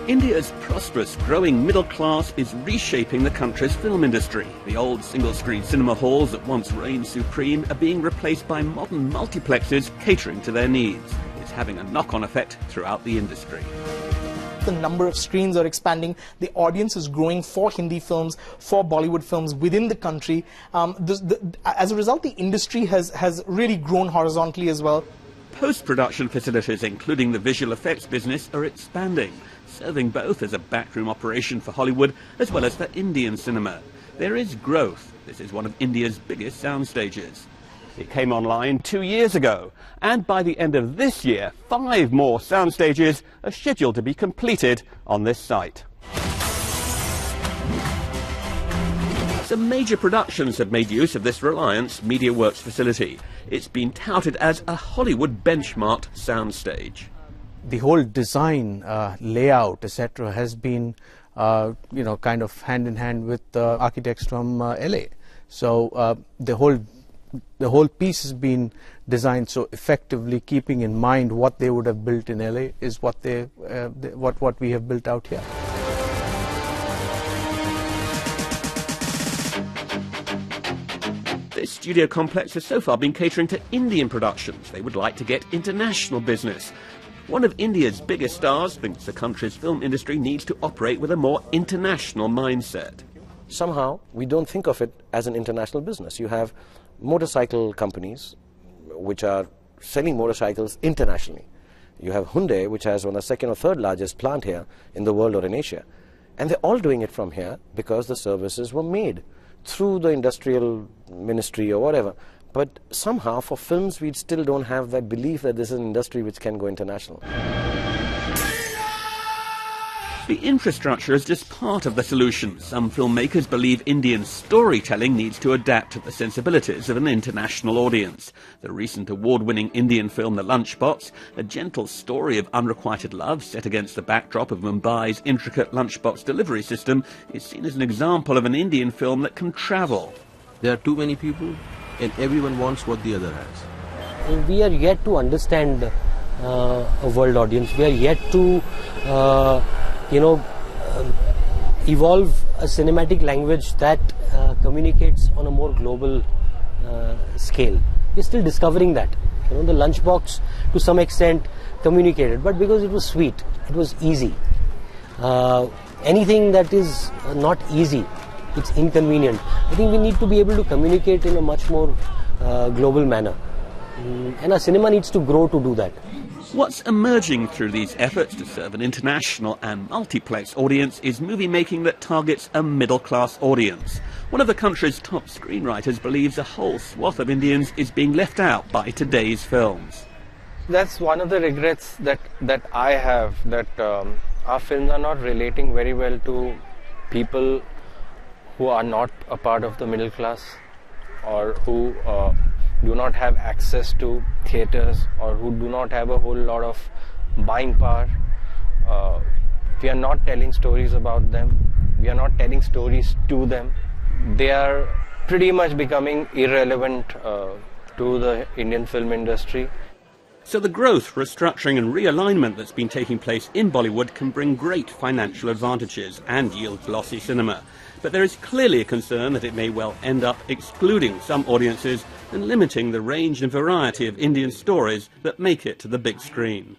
India's prosperous, growing middle class is reshaping the country's film industry. The old single-screen cinema halls that once reigned supreme are being replaced by modern multiplexes catering to their needs. It's having a knock-on effect throughout the industry. The number of screens are expanding. The audience is growing for Hindi films, for Bollywood films within the country. As a result, the industry has really grown horizontally as well. Post-production facilities, including the visual effects business, are expanding, serving both as a backroom operation for Hollywood as well as for Indian cinema. There is growth. This is one of India's biggest sound stages. It came online 2 years ago, and by the end of this year, 5 more sound stages are scheduled to be completed on this site. Some major productions have made use of this Reliance MediaWorks facility. It's been touted as a Hollywood benchmarked soundstage. The whole design, layout, etc., has been, kind of hand in hand with architects from LA. So the whole piece has been designed so effectively, keeping in mind what they would have built in LA is what we have built out here. This studio complex has so far been catering to Indian productions. They would like to get international business. One of India's biggest stars thinks the country's film industry needs to operate with a more international mindset. Somehow, we don't think of it as an international business. You have motorcycle companies which are selling motorcycles internationally. You have Hyundai, which has one of the second or third largest plant here in the world or in Asia. And they're all doing it from here because the services were made through the industrial ministry or whatever. But somehow for films we still don't have that belief that this is an industry which can go international. The infrastructure is just part of the solution. Some filmmakers believe Indian storytelling needs to adapt to the sensibilities of an international audience. The recent award-winning Indian film The Lunchbox, a gentle story of unrequited love set against the backdrop of Mumbai's intricate lunchbox delivery system, is seen as an example of an Indian film that can travel. There are too many people and everyone wants what the other has. We are yet to understand a world audience. We are yet to evolve a cinematic language that communicates on a more global scale. We're still discovering that. The Lunchbox to some extent communicated, but because it was sweet, it was easy. Anything that is not easy, it's inconvenient. I think we need to be able to communicate in a much more global manner. And our cinema needs to grow to do that. What's emerging through these efforts to serve an international and multiplex audience is movie making that targets a middle-class audience. One of the country's top screenwriters believes a whole swath of Indians is being left out by today's films. That's one of the regrets that I have, that our films are not relating very well to people who are not a part of the middle class, or who do not have access to theatres, or who do not have a whole lot of buying power. We are not telling stories about them. We are not telling stories to them. They are pretty much becoming irrelevant to the Indian film industry. So the growth, restructuring and realignment that's been taking place in Bollywood can bring great financial advantages and yield glossy cinema. But there is clearly a concern that it may well end up excluding some audiences and limiting the range and variety of Indian stories that make it to the big screen.